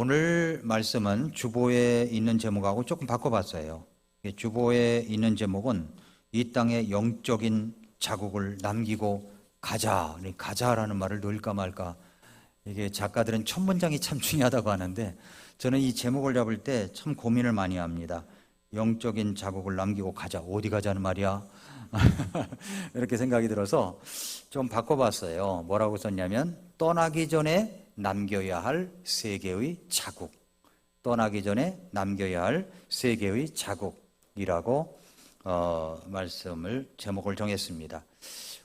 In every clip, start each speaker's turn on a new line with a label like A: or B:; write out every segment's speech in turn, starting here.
A: 오늘 말씀은 주보에 있는 제목하고 조금 바꿔봤어요. 주보에 있는 제목은 이 땅에 영적인 자국을 남기고 가자라는 말을 넣을까 말까. 이게 작가들은 첫 문장이 참 중요하다고 하는데 저는 이 제목을 잡을 때 참 고민을 많이 합니다. 영적인 자국을 남기고 가자. 어디 가자는 말이야? 이렇게 생각이 들어서 좀 바꿔봤어요. 뭐라고 썼냐면 떠나기 전에 남겨야 할 세계의 자국. 떠나기 전에 남겨야 할 세계의 자국이라고 말씀을 제목을 정했습니다.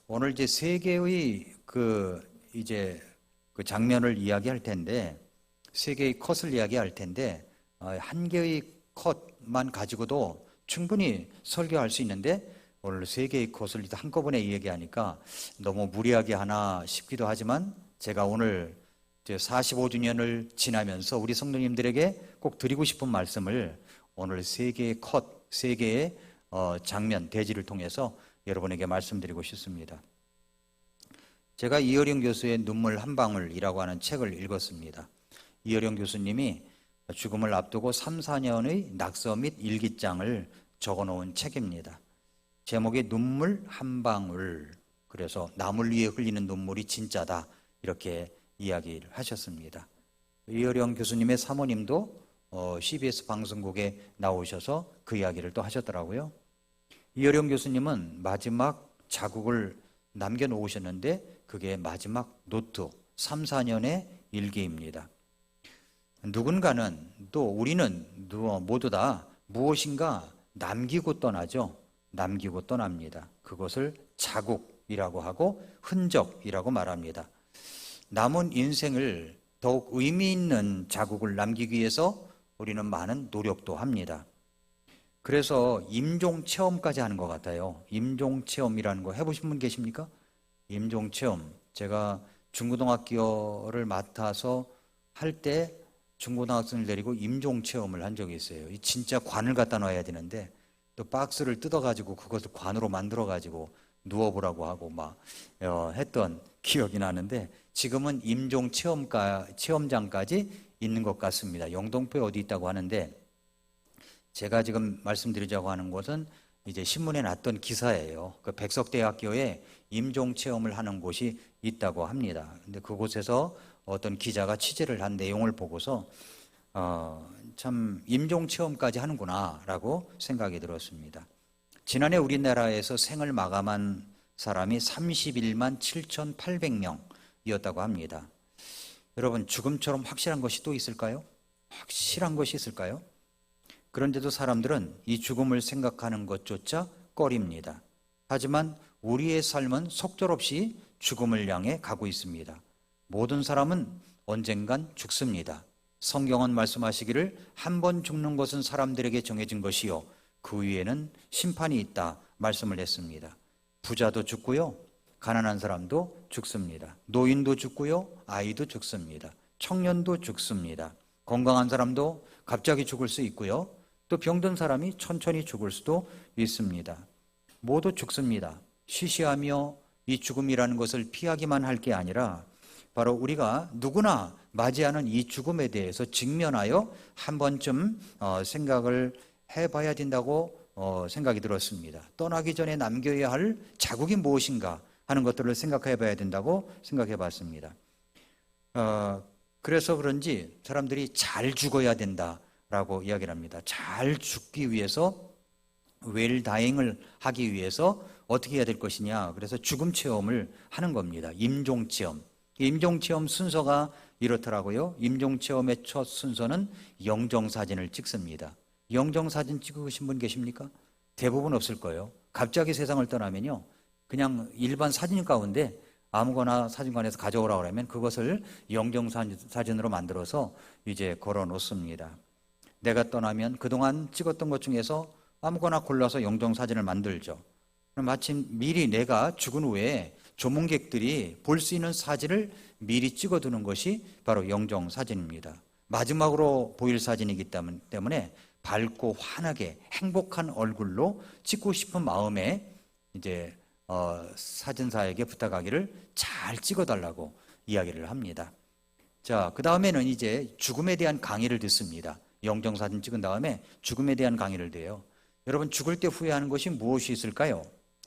A: 오늘 이제 세계의 그 장면을 이야기할 텐데, 세계의 컷을 이야기할 텐데, 한 개의 컷만 가지고도 충분히 설교할 수 있는데 오늘 세 개의 컷을 한꺼번에 이야기하니까 너무 무리하게 하나 싶기도 하지만 제가 오늘 45주년을 지나면서 우리 성도님들에게 꼭 드리고 싶은 말씀을 오늘 세 개의 컷, 세 개의 장면, 대지를 통해서 여러분에게 말씀드리고 싶습니다. 제가 이어령 교수의 눈물 한 방울이라고 하는 책을 읽었습니다. 이어령 교수님이 죽음을 앞두고 3, 4년의 낙서 및 일기장을 적어놓은 책입니다. 제목이 눈물 한 방울, 그래서 남을 위해 흘리는 눈물이 진짜다, 이렇게 이야기를 하셨습니다. 이어령 교수님의 사모님도 CBS 방송국에 나오셔서 그 이야기를 또 하셨더라고요. 이어령 교수님은 마지막 자국을 남겨놓으셨는데 그게 마지막 노트 3, 4년의 일기입니다. 누군가는 또 우리는 모두 다 무엇인가 남기고 떠나죠. 남기고 떠납니다. 그것을 자국이라고 하고 흔적이라고 말합니다. 남은 인생을 더욱 의미 있는 자국을 남기기 위해서 우리는 많은 노력도 합니다. 그래서 임종체험까지 하는 것 같아요. 임종체험이라는 거 해보신 분 계십니까? 임종체험. 제가 중고등학교를 맡아서 할 때 중고등학생을 데리고 임종체험을 한 적이 있어요. 진짜 관을 갖다 놔야 되는데 또 박스를 뜯어가지고 그것을 관으로 만들어가지고 누워보라고 하고 막 했던 기억이 나는데 지금은 임종체험장까지 있는 것 같습니다. 영등포에 어디 있다고 하는데 제가 지금 말씀드리자고 하는 곳은 이제 신문에 났던 기사예요. 그 백석대학교에 임종체험을 하는 곳이 있다고 합니다. 근데 그곳에서 어떤 기자가 취재를 한 내용을 보고서 참 임종체험까지 하는구나 라고 생각이 들었습니다. 지난해 우리나라에서 생을 마감한 사람이 31만 7,800명이었다고 합니다. 여러분, 죽음처럼 확실한 것이 또 있을까요? 확실한 것이 있을까요? 그런데도 사람들은 이 죽음을 생각하는 것조차 꺼립니다. 하지만 우리의 삶은 속절없이 죽음을 향해 가고 있습니다. 모든 사람은 언젠간 죽습니다. 성경은 말씀하시기를 한 번 죽는 것은 사람들에게 정해진 것이요 그 위에는 심판이 있다 말씀을 했습니다. 부자도 죽고요, 가난한 사람도 죽습니다. 노인도 죽고요, 아이도 죽습니다. 청년도 죽습니다. 건강한 사람도 갑자기 죽을 수 있고요, 또 병든 사람이 천천히 죽을 수도 있습니다. 모두 죽습니다. 시시하며 이 죽음이라는 것을 피하기만 할 게 아니라 바로 우리가 누구나 맞이하는 이 죽음에 대해서 직면하여 한 번쯤 생각을 해봐야 된다고 생각이 들었습니다. 떠나기 전에 남겨야 할 자국이 무엇인가 하는 것들을 생각해 봐야 된다고 생각해 봤습니다. 그래서 그런지 사람들이 잘 죽어야 된다라고 이야기를 합니다. 잘 죽기 위해서, 웰다잉을 하기 위해서 어떻게 해야 될 것이냐. 그래서 죽음 체험을 하는 겁니다. 임종체험. 임종체험 순서가 이렇더라고요. 임종체험의 첫 순서는 영정사진을 찍습니다. 영정사진 찍으신 분 계십니까? 대부분 없을 거예요. 갑자기 세상을 떠나면요, 그냥 일반 사진 가운데 아무거나 사진관에서 가져오라고 하면 그것을 영정사진으로 만들어서 이제 걸어 놓습니다. 내가 떠나면 그동안 찍었던 것 중에서 아무거나 골라서 영정사진을 만들죠. 마침 미리 내가 죽은 후에 조문객들이 볼 수 있는 사진을 미리 찍어두는 것이 바로 영정사진입니다. 마지막으로 보일 사진이기 때문에 밝고 환하게 행복한 얼굴로 찍고 싶은 마음에 이제 사진사에게 부탁하기를 잘 찍어달라고 이야기를 합니다. 자, 그 다음에는 이제 죽음에 대한 강의를 듣습니다. 영정사진 찍은 다음에 죽음에 대한 강의를 돼요. 여러분, 죽을 때 후회하는 것이 무엇이 있을까요?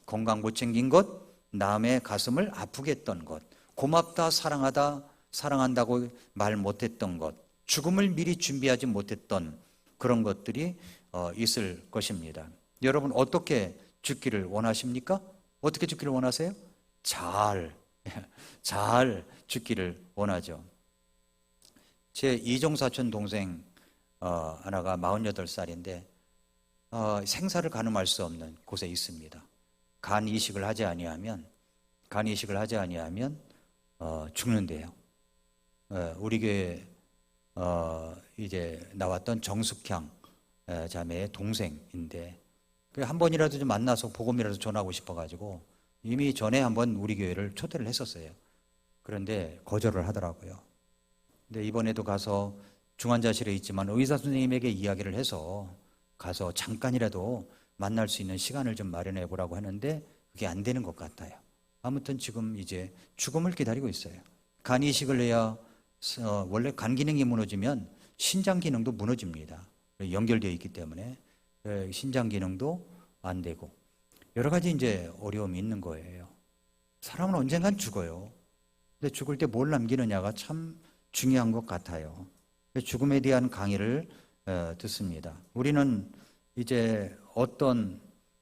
A: 건강 못 챙긴 것, 남의 가슴을 아프게 했던 것, 고맙다, 사랑하다, 사랑한다고 말 못했던 것, 죽음을 미리 준비하지 못했던 그런 것들이 있을 것입니다. 여러분, 어떻게 죽기를 원하십니까? 어떻게 죽기를 원하세요? 잘 죽기를 원하죠. 제 이종사촌 동생 하나가 48살인데 생사를 가늠할 수 없는 곳에 있습니다. 간 이식을 하지 아니하면 죽는데요. 우리 교회 이제 나왔던 정숙향 자매의 동생인데 한 번이라도 좀 만나서 복음이라도 전하고 싶어가지고 이미 전에 한번 우리 교회를 초대를 했었어요. 그런데 거절을 하더라고요. 근데 이번에도 가서 중환자실에 있지만 의사 선생님에게 이야기를 해서 가서 잠깐이라도 만날 수 있는 시간을 좀 마련해 보라고 하는데 그게 안 되는 것 같아요. 아무튼 지금 이제 죽음을 기다리고 있어요. 간 이식을 해야 원래 간 기능이 무너지면 신장 기능도 무너집니다. 연결되어 있기 때문에 신장 기능도 안 되고 여러 가지 이제 어려움이 있는 거예요. 사람은 언젠간 죽어요. 근데 죽을 때 뭘 남기느냐가 참 중요한 것 같아요. 죽음에 대한 강의를 듣습니다. 우리는 이제 어떤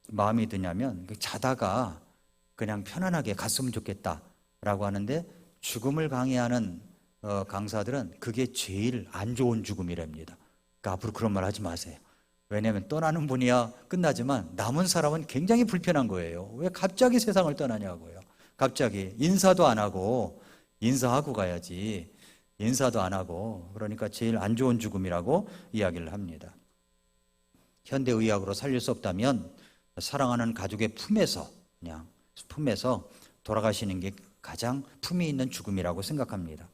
A: 마음이 드냐면 자다가 그냥 편안하게 갔으면 좋겠다라고 하는데 죽음을 강의하는 강사들은 그게 제일 안 좋은 죽음이랍니다. 그러니까 앞으로 그런 말 하지 마세요. 왜냐하면 떠나는 분이야 끝나지만 남은 사람은 굉장히 불편한 거예요. 왜 갑자기 세상을 떠나냐고요. 갑자기 인사도 안 하고 인사하고 가야지. 인사도 안 하고 그러니까 제일 안 좋은 죽음이라고 이야기를 합니다. 현대의학으로 살릴 수 없다면 사랑하는 가족의 품에서 그냥 품에서 돌아가시는 게 가장 품이 있는 죽음이라고 생각합니다.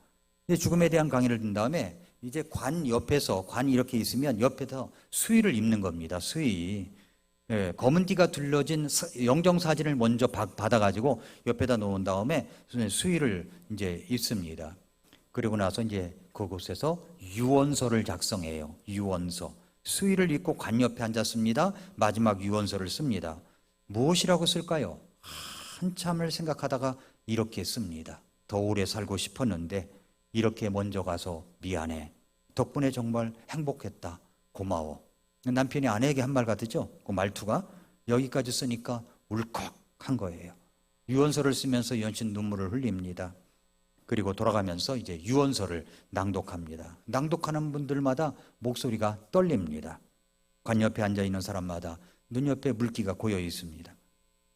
A: 근데 죽음에 대한 강의를 듣는 다음에 이제 관 옆에서 관이 이렇게 있으면 옆에서 수의를 입는 겁니다. 수의. 검은 띠가 둘러진 영정사진을 먼저 받아가지고 옆에다 놓은 다음에 수의를 이제 입습니다. 그리고 나서 이제 그곳에서 유언서를 작성해요. 유언서. 수의를 입고 관 옆에 앉았습니다. 마지막 유언서를 씁니다. 무엇이라고 쓸까요? 한참을 생각하다가 이렇게 씁니다. 더 오래 살고 싶었는데 이렇게 먼저 가서 미안해. 덕분에 정말 행복했다. 고마워. 남편이 아내에게 한 말 같으죠? 그 말투가 여기까지 쓰니까 울컥한 거예요. 유언서를 쓰면서 연신 눈물을 흘립니다. 그리고 돌아가면서 이제 유언서를 낭독합니다. 낭독하는 분들마다 목소리가 떨립니다. 관 옆에 앉아 있는 사람마다 눈 옆에 물기가 고여 있습니다.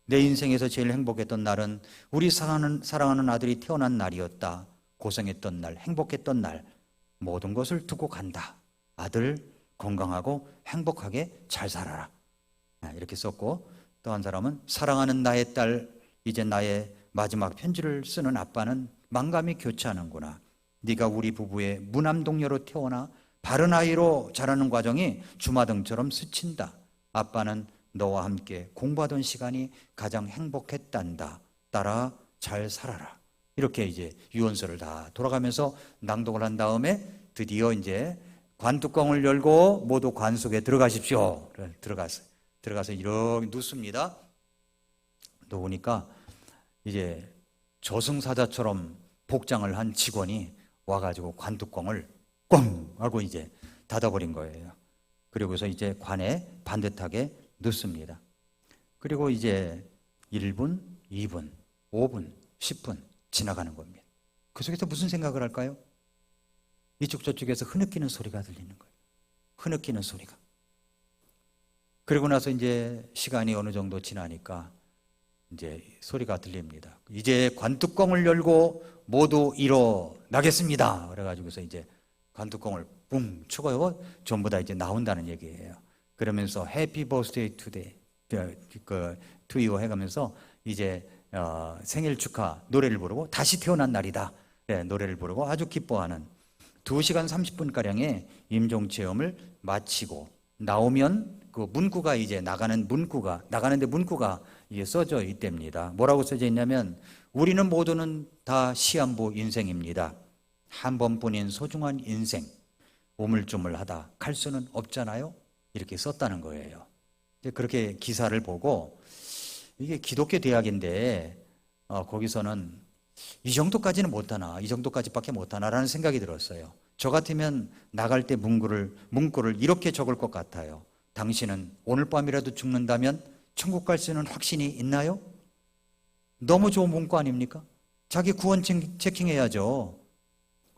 A: 내 인생에서 제일 행복했던 날은 우리 사랑하는 아들이 태어난 날이었다. 고생했던 날, 행복했던 날, 모든 것을 두고 간다. 아들 건강하고 행복하게 잘 살아라. 이렇게 썼고 또 한 사람은 사랑하는 나의 딸, 이제 나의 마지막 편지를 쓰는 아빠는 만감이 교차하는구나. 네가 우리 부부의 무남동녀로 태어나 바른 아이로 자라는 과정이 주마등처럼 스친다. 아빠는 너와 함께 공부하던 시간이 가장 행복했단다. 따라 잘 살아라. 이렇게 이제 유언서를 다 돌아가면서 낭독을 한 다음에 드디어 이제 관뚜껑을 열고 모두 관 속에 들어가십시오. 들어가서 이렇게 눕습니다. 누우니까 이제 저승사자처럼 복장을 한 직원이 와가지고 관뚜껑을 꽝 하고 이제 닫아버린 거예요. 그리고서 이제 관에 반듯하게 넣습니다. 그리고 이제 1분, 2분, 5분, 10분 지나가는 겁니다. 그 속에서 무슨 생각을 할까요? 이쪽 저쪽에서 흐느끼는 소리가 들리는 거예요. 흐느끼는 소리가. 그리고 나서 이제 시간이 어느 정도 지나니까 이제 소리가 들립니다. 이제 관뚜껑을 열고 모두 일어나겠습니다. 그래가지고서 이제 관뚜껑을 뿡 치고 전부 다 이제 나온다는 얘기예요. 그러면서 해피 버스데이 투데이 to you 해가면서 이제 생일 축하 노래를 부르고 다시 태어난 날이다. 네, 노래를 부르고 아주 기뻐하는 2시간 30분가량의 임종체험을 마치고 나오면 그 문구가 이제 나가는데 문구가 이게 써져 있답니다. 뭐라고 써져 있냐면 우리는 모두는 다 시한부 인생입니다. 한 번뿐인 소중한 인생, 우물쭈물하다 갈 수는 없잖아요. 이렇게 썼다는 거예요. 그렇게 기사를 보고 이게 기독교 대학인데 거기서는 이 정도까지는 못하나, 이 정도까지밖에 못하나라는 생각이 들었어요. 저 같으면 나갈 때 문구를 이렇게 적을 것 같아요. 당신은 오늘 밤이라도 죽는다면 천국 갈 수 있는 확신이 있나요? 너무 좋은 문구 아닙니까? 자기 구원 체킹해야죠.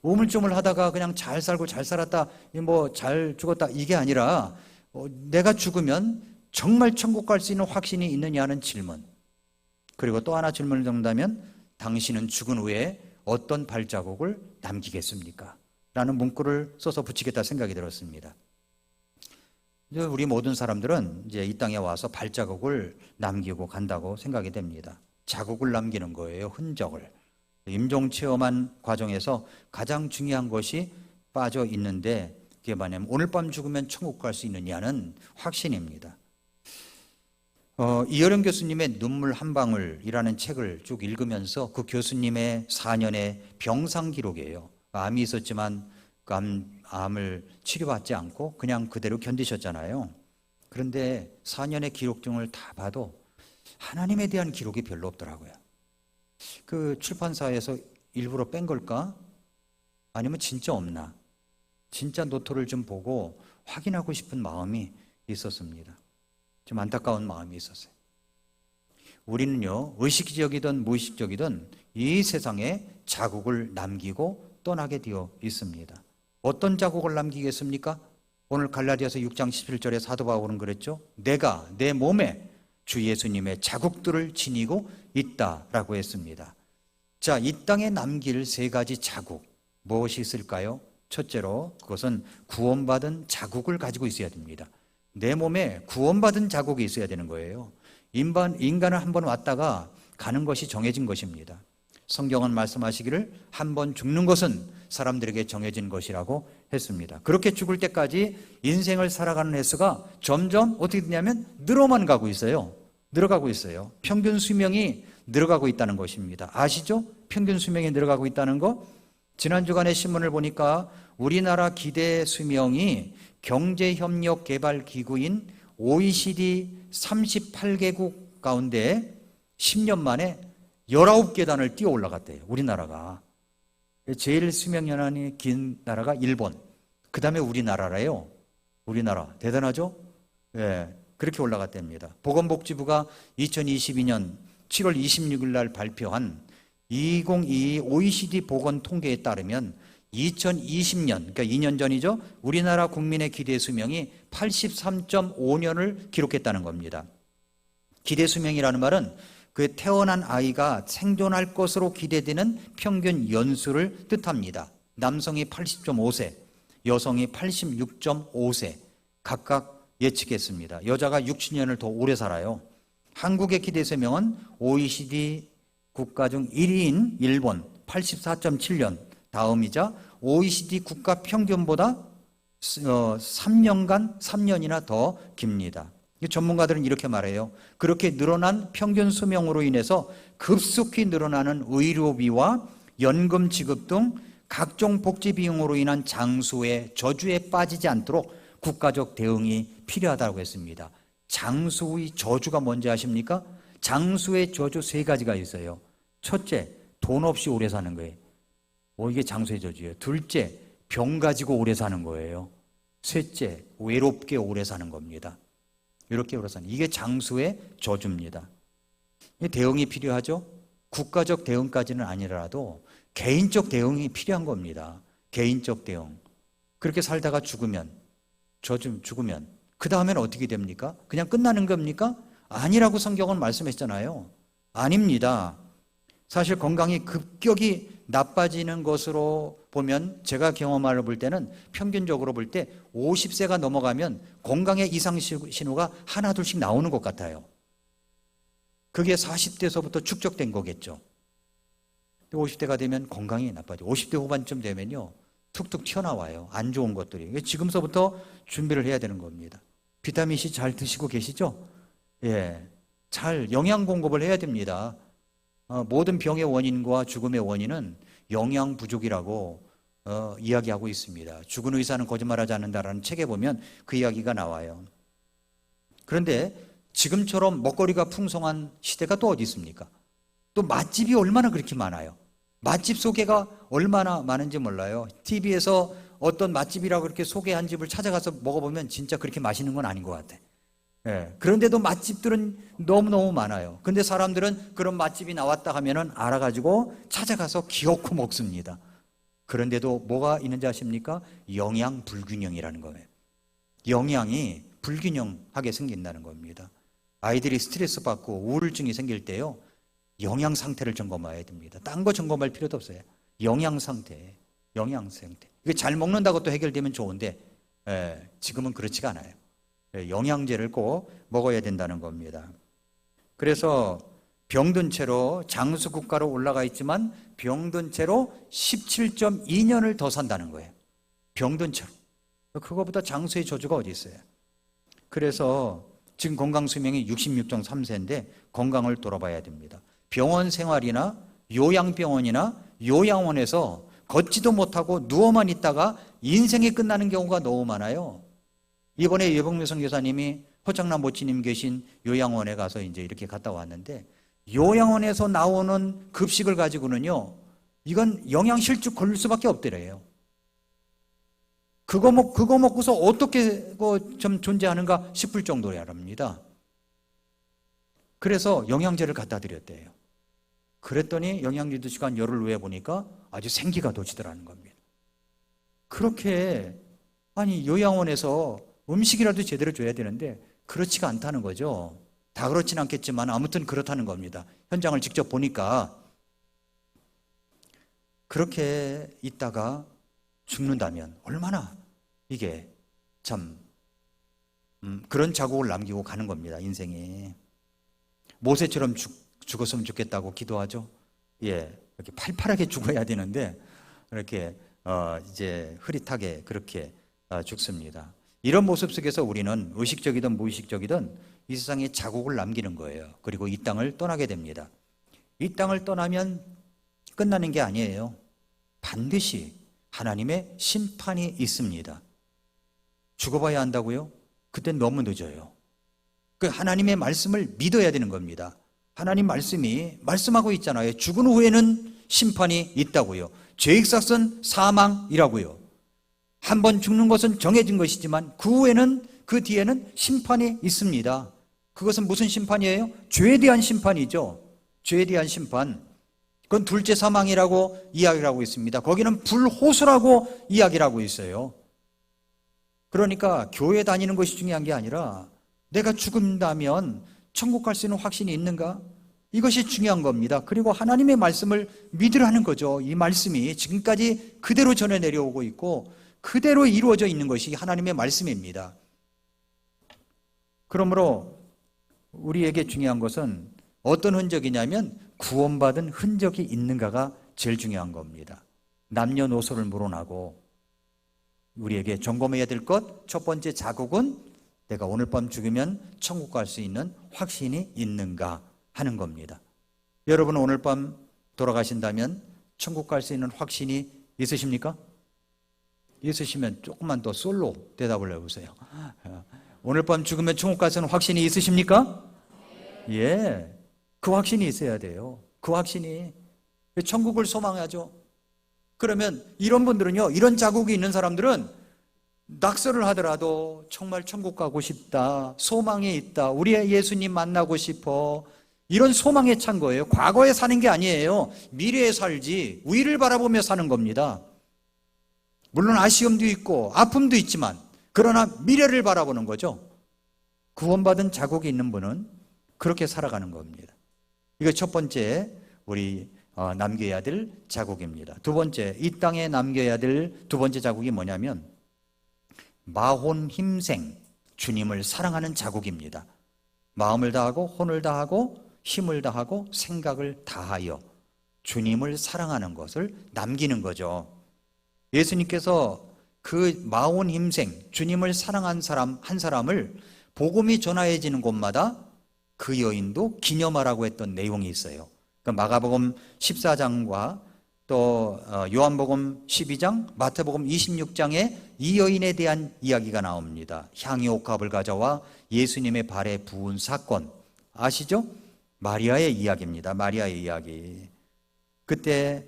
A: 우물쭈물 하다가 그냥 잘 살고 잘 살았다, 뭐 잘 죽었다 이게 아니라 내가 죽으면 정말 천국 갈 수 있는 확신이 있느냐는 질문. 그리고 또 하나 질문을 정한다면 당신은 죽은 후에 어떤 발자국을 남기겠습니까? 라는 문구를 써서 붙이겠다 생각이 들었습니다. 우리 모든 사람들은 이제 이 땅에 와서 발자국을 남기고 간다고 생각이 됩니다. 자국을 남기는 거예요. 흔적을. 임종 체험한 과정에서 가장 중요한 것이 빠져 있는데 그게 뭐냐면 오늘 밤 죽으면 천국 갈 수 있느냐는 확신입니다. 이어령 교수님의 눈물 한 방울이라는 책을 쭉 읽으면서 그 교수님의 4년의 병상 기록이에요. 암이 있었지만 그 암을 치료받지 않고 그냥 그대로 견디셨잖아요. 그런데 4년의 기록 중을 다 봐도 하나님에 대한 기록이 별로 없더라고요. 그 출판사에서 일부러 뺀 걸까? 아니면 진짜 없나? 진짜 노트를 좀 보고 확인하고 싶은 마음이 있었습니다. 좀 안타까운 마음이 있었어요. 우리는요, 의식적이든 무의식적이든 이 세상에 자국을 남기고 떠나게 되어 있습니다. 어떤 자국을 남기겠습니까? 오늘 갈라디아서 6장 17절에 사도 바울은 그랬죠. 내가 내 몸에 주 예수님의 자국들을 지니고 있다라고 했습니다. 자, 이 땅에 남길 세 가지 자국 무엇이 있을까요? 첫째로 그것은 구원받은 자국을 가지고 있어야 됩니다. 내 몸에 구원받은 자국이 있어야 되는 거예요. 인간은 한 번 왔다가 가는 것이 정해진 것입니다. 성경은 말씀하시기를 한 번 죽는 것은 사람들에게 정해진 것이라고 했습니다. 그렇게 죽을 때까지 인생을 살아가는 횟수가 점점 어떻게 되냐면 늘어가고 있어요. 평균 수명이 늘어가고 있다는 것입니다. 아시죠? 평균 수명이 늘어가고 있다는 거? 지난 주간에 신문을 보니까 우리나라 기대 수명이 경제협력개발기구인 OECD 38개국 가운데 10년 만에 19계단을 뛰어 올라갔대요. 우리나라가. 제일 수명연한이 긴 나라가 일본. 그 다음에 우리나라래요. 우리나라. 대단하죠? 예, 그렇게 올라갔답니다. 보건복지부가 2022년 7월 26일 날 발표한 2022 OECD 보건 통계에 따르면 2020년, 그러니까 2년 전이죠. 우리나라 국민의 기대 수명이 83.5년을 기록했다는 겁니다. 기대 수명이라는 말은 그 태어난 아이가 생존할 것으로 기대되는 평균 연수를 뜻합니다. 남성이 80.5세, 여성이 86.5세 각각 예측했습니다. 여자가 60년을 더 오래 살아요. 한국의 기대 수명은 OECD 국가 중 1위인 일본 84.7년 다음이자 OECD 국가 평균보다 3년이나 더 깁니다. 전문가들은 이렇게 말해요. 그렇게 늘어난 평균 수명으로 인해서 급속히 늘어나는 의료비와 연금 지급 등 각종 복지 비용으로 인한 장수의 저주에 빠지지 않도록 국가적 대응이 필요하다고 했습니다. 장수의 저주가 뭔지 아십니까? 장수의 저주 세 가지가 있어요. 첫째, 돈 없이 오래 사는 거예요. 이게 장수의 저주예요. 둘째, 병 가지고 오래 사는 거예요. 셋째, 외롭게 오래 사는 겁니다. 이렇게 오래 사는, 이게 장수의 저주입니다. 대응이 필요하죠? 국가적 대응까지는 아니라도 개인적 대응이 필요한 겁니다. 개인적 대응. 그렇게 살다가 죽으면 그 다음에는 어떻게 됩니까? 그냥 끝나는 겁니까? 아니라고 성경은 말씀했잖아요. 아닙니다. 사실 건강이 급격히 나빠지는 것으로 보면 제가 경험을 볼 때는 평균적으로 볼 때 50세가 넘어가면 건강의 이상 신호가 하나 둘씩 나오는 것 같아요. 그게 40대에서부터 축적된 거겠죠. 50대가 되면 건강이 나빠져요. 50대 후반쯤 되면요 툭툭 튀어나와요. 안 좋은 것들이. 지금서부터 준비를 해야 되는 겁니다. 비타민C 잘 드시고 계시죠? 예, 잘 영양 공급을 해야 됩니다. 모든 병의 원인과 죽음의 원인은 영양 부족이라고 이야기하고 있습니다. 죽은 의사는 거짓말하지 않는다라는 책에 보면 그 이야기가 나와요. 그런데 지금처럼 먹거리가 풍성한 시대가 또 어디 있습니까? 또 맛집이 얼마나 그렇게 많아요. 맛집 소개가 얼마나 많은지 몰라요. TV에서 어떤 맛집이라고 그렇게 소개한 집을 찾아가서 먹어보면 진짜 그렇게 맛있는 건 아닌 것 같아. 예. 그런데도 맛집들은 너무너무 많아요. 근데 사람들은 그런 맛집이 나왔다 하면은 알아가지고 찾아가서 기어코 먹습니다. 그런데도 뭐가 있는지 아십니까? 영양 불균형이라는 거예요. 영양이 불균형하게 생긴다는 겁니다. 아이들이 스트레스 받고 우울증이 생길 때요, 영양 상태를 점검해야 됩니다. 딴 거 점검할 필요도 없어요. 영양 상태. 이게 잘 먹는다고 또 해결되면 좋은데, 지금은 그렇지가 않아요. 영양제를 꼭 먹어야 된다는 겁니다. 그래서 병든 채로 장수 국가로 올라가 있지만 병든 채로 17.2년을 더 산다는 거예요. 병든 채로. 그거보다 장수의 저주가 어디 있어요? 그래서 지금 건강수명이 66.3세인데 건강을 돌아봐야 됩니다. 병원 생활이나 요양병원이나 요양원에서 걷지도 못하고 누워만 있다가 인생이 끝나는 경우가 너무 많아요. 이번에 예복묘성 교사님이 허장남 모치님 계신 요양원에 가서 이제 이렇게 갔다 왔는데, 요양원에서 나오는 급식을 가지고는요, 이건 영양실조 걸릴 수밖에 없더래요. 그거 먹고서 어떻게 좀 존재하는가 싶을 정도랍니다. 그래서 영양제를 갖다 드렸대요. 그랬더니 영양제 드시고 한 열흘 후에 보니까 아주 생기가 도지더라는 겁니다. 그렇게, 아니, 요양원에서 음식이라도 제대로 줘야 되는데 그렇지가 않다는 거죠. 다 그렇진 않겠지만 아무튼 그렇다는 겁니다. 현장을 직접 보니까. 그렇게 있다가 죽는다면 얼마나 이게 참 그런 자국을 남기고 가는 겁니다. 인생이. 모세처럼 죽었으면 좋겠다고 기도하죠. 예, 이렇게 팔팔하게 죽어야 되는데 이렇게 이제 흐릿하게 그렇게 죽습니다. 이런 모습 속에서 우리는 의식적이든 무의식적이든 이 세상에 자국을 남기는 거예요. 그리고 이 땅을 떠나게 됩니다. 이 땅을 떠나면 끝나는 게 아니에요. 반드시 하나님의 심판이 있습니다. 죽어봐야 한다고요? 그땐 너무 늦어요. 그 하나님의 말씀을 믿어야 되는 겁니다. 하나님 말씀이 말씀하고 있잖아요. 죽은 후에는 심판이 있다고요. 죄의 삭은 사망이라고요. 한 번 죽는 것은 정해진 것이지만 그 후에는, 그 뒤에는 심판이 있습니다. 그것은 무슨 심판이에요? 죄에 대한 심판이죠. 죄에 대한 심판. 그건 둘째 사망이라고 이야기를 하고 있습니다. 거기는 불호수라고 이야기를 하고 있어요. 그러니까 교회 다니는 것이 중요한 게 아니라 내가 죽는다면 천국 갈 수 있는 확신이 있는가? 이것이 중요한 겁니다. 그리고 하나님의 말씀을 믿으라는 거죠. 이 말씀이 지금까지 그대로 전해 내려오고 있고 그대로 이루어져 있는 것이 하나님의 말씀입니다. 그러므로 우리에게 중요한 것은 어떤 흔적이냐면 구원받은 흔적이 있는가가 제일 중요한 겁니다. 남녀노소를 물어나고 우리에게 점검해야 될 것, 첫 번째 자국은 내가 오늘 밤 죽으면 천국 갈 수 있는 확신이 있는가 하는 겁니다. 여러분 오늘 밤 돌아가신다면 천국 갈 수 있는 확신이 있으십니까? 있으시면 조금만 더 솔로 대답을 해보세요. 오늘 밤 죽으면 천국 갈 수 있는 확신이 있으십니까? 예, 그 확신이 있어야 돼요. 그 확신이. 천국을 소망하죠. 그러면 이런 분들은요, 이런 자국이 있는 사람들은 낙서를 하더라도 정말 천국 가고 싶다, 소망이 있다, 우리의 예수님 만나고 싶어, 이런 소망에 찬 거예요. 과거에 사는 게 아니에요. 미래에 살지, 위를 바라보며 사는 겁니다. 물론 아쉬움도 있고 아픔도 있지만 그러나 미래를 바라보는 거죠. 구원받은 자국이 있는 분은 그렇게 살아가는 겁니다. 이거 첫 번째 우리 남겨야 될 자국입니다. 두 번째, 이 땅에 남겨야 될 두 번째 자국이 뭐냐면 마혼힘생, 주님을 사랑하는 자국입니다. 마음을 다하고 혼을 다하고 힘을 다하고 생각을 다하여 주님을 사랑하는 것을 남기는 거죠. 예수님께서 그 마혼힘생, 주님을 사랑한 사람 한 사람을 복음이 전하여지는 곳마다 그 여인도 기념하라고 했던 내용이 있어요. 그러니까 마가복음 14장과 또 또 요한복음 12장, 마태복음 26장에 이 여인에 대한 이야기가 나옵니다. 향유 옥합을 가져와 예수님의 발에 부은 사건 아시죠? 마리아의 이야기입니다. 마리아의 이야기. 그때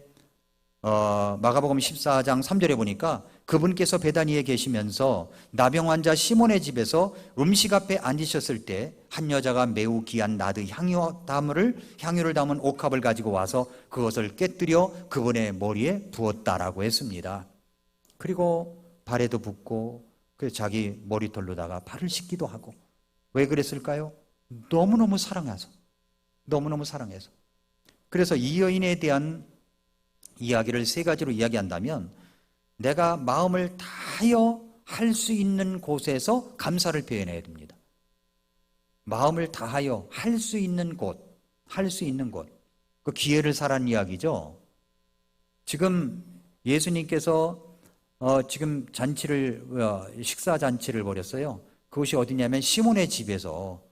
A: 마가복음 14장 3절에 보니까 그분께서 베다니에 계시면서 나병 환자 시몬의 집에서 음식 앞에 앉으셨을 때 한 여자가 매우 귀한 나드 향유를 담은 옥합을 가지고 와서 그것을 깨뜨려 그분의 머리에 부었다라고 했습니다. 그리고 발에도 붓고 자기 머리털로다가 발을 씻기도 하고. 왜 그랬을까요? 너무너무 사랑해서. 그래서 이 여인에 대한 이야기를 세 가지로 이야기한다면, 내가 마음을 다하여 할 수 있는 곳에서 감사를 표현해야 됩니다. 마음을 다하여 할 수 있는 곳, 그 기회를 사라는 이야기죠. 지금 예수님께서 지금 식사 잔치를 벌였어요. 그것이 어디냐면 시몬의 집에서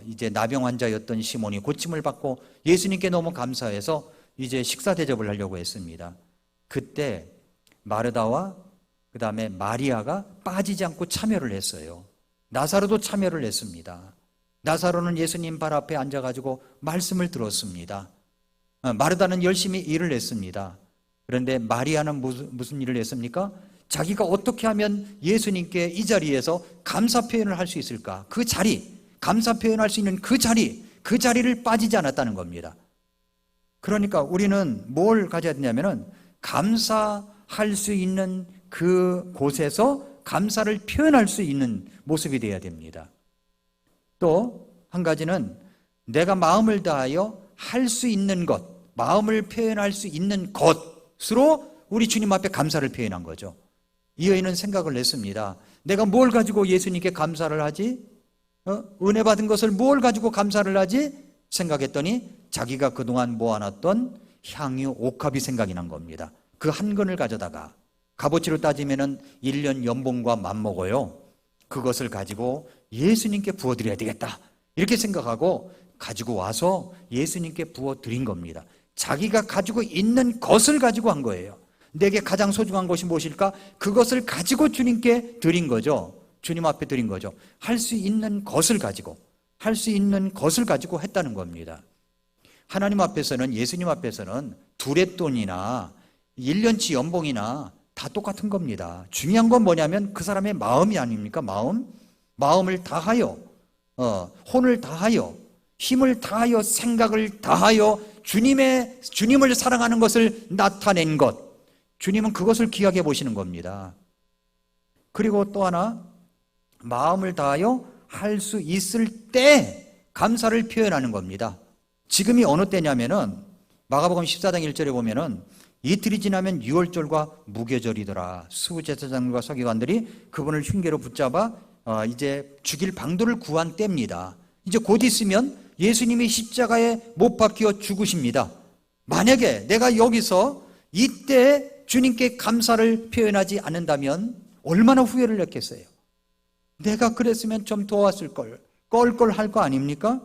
A: 이제 나병 환자였던 시몬이 고침을 받고 예수님께 너무 감사해서 이제 식사 대접을 하려고 했습니다. 그때 마르다와 그 다음에 마리아가 빠지지 않고 참여를 했어요. 나사로도 참여를 했습니다. 나사로는 예수님 발 앞에 앉아가지고 말씀을 들었습니다. 마르다는 열심히 일을 했습니다. 그런데 마리아는 무슨 일을 했습니까? 자기가 어떻게 하면 예수님께 이 자리에서 감사 표현을 할 수 있을까? 그 자리, 감사 표현할 수 있는 그 자리를 빠지지 않았다는 겁니다. 그러니까 우리는 뭘 가져야 되냐면은 감사할 수 있는 그 곳에서 감사를 표현할 수 있는 모습이 되어야 됩니다. 또 한 가지는 내가 마음을 다하여 할 수 있는 것, 마음을 표현할 수 있는 것으로 우리 주님 앞에 감사를 표현한 거죠. 이 여인은 생각을 했습니다. 내가 뭘 가지고 예수님께 감사를 하지? 은혜 받은 것을 뭘 가지고 감사를 하지? 생각했더니 자기가 그동안 모아놨던 향유 옥합이 생각이 난 겁니다. 그 한 근을 가져다가 값어치로 따지면은 1년 연봉과 맞먹어요. 그것을 가지고 예수님께 부어드려야 되겠다, 이렇게 생각하고 가지고 와서 예수님께 부어드린 겁니다. 자기가 가지고 있는 것을 가지고 한 거예요. 내게 가장 소중한 것이 무엇일까? 그것을 가지고 주님께 드린 거죠. 주님 앞에 드린 거죠. 할 수 있는 것을 가지고 했다는 겁니다. 하나님 앞에서는, 예수님 앞에서는 두렛돈이나 1년치 연봉이나 다 똑같은 겁니다. 중요한 건 뭐냐면 그 사람의 마음이 아닙니까? 마음을 다하여, 혼을 다하여, 힘을 다하여, 생각을 다하여 주님을 사랑하는 것을 나타낸 것, 주님은 그것을 귀하게 보시는 겁니다. 그리고 또 하나, 마음을 다하여 할 수 있을 때 감사를 표현하는 겁니다. 지금이 어느 때냐면은 마가복음 14장 1절에 보면은 이틀이 지나면 유월절과 무교절이더라. 수제사장과 서기관들이 그분을 흉계로 붙잡아 이제 죽일 방도를 구한 때입니다. 이제 곧 있으면 예수님이 십자가에 못 박혀 죽으십니다. 만약에 내가 여기서 이때 주님께 감사를 표현하지 않는다면 얼마나 후회를 했겠어요. 내가 그랬으면 좀 도왔을 걸, 할 거 아닙니까?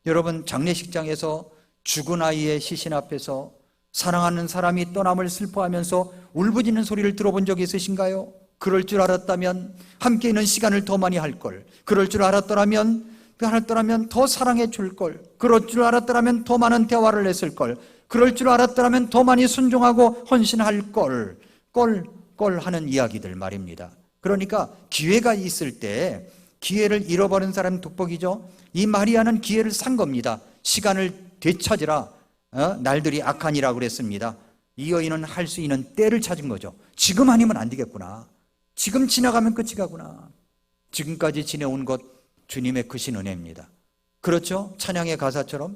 A: 여러분, 장례식장에서 죽은 아이의 시신 앞에서 사랑하는 사람이 떠남을 슬퍼하면서 울부짖는 소리를 들어본 적이 있으신가요? 그럴 줄 알았다면 함께 있는 시간을 더 많이 할 걸, 그럴 줄 알았더라면 더 사랑해 줄 걸, 그럴 줄 알았더라면 더 많은 대화를 했을 걸, 그럴 줄 알았더라면 더 많이 순종하고 헌신할 걸 하는 이야기들 말입니다. 그러니까 기회가 있을 때 기회를 잃어버린 사람은 득복이죠. 이 마리아는 기회를 산 겁니다. 시간을 되찾으라, 날들이 악하니라 그랬습니다. 이 여인은 할 수 있는 때를 찾은 거죠. 지금 아니면 안 되겠구나, 지금 지나가면 끝이가구나. 지금까지 지내온 것 주님의 크신 은혜입니다. 그렇죠? 찬양의 가사처럼.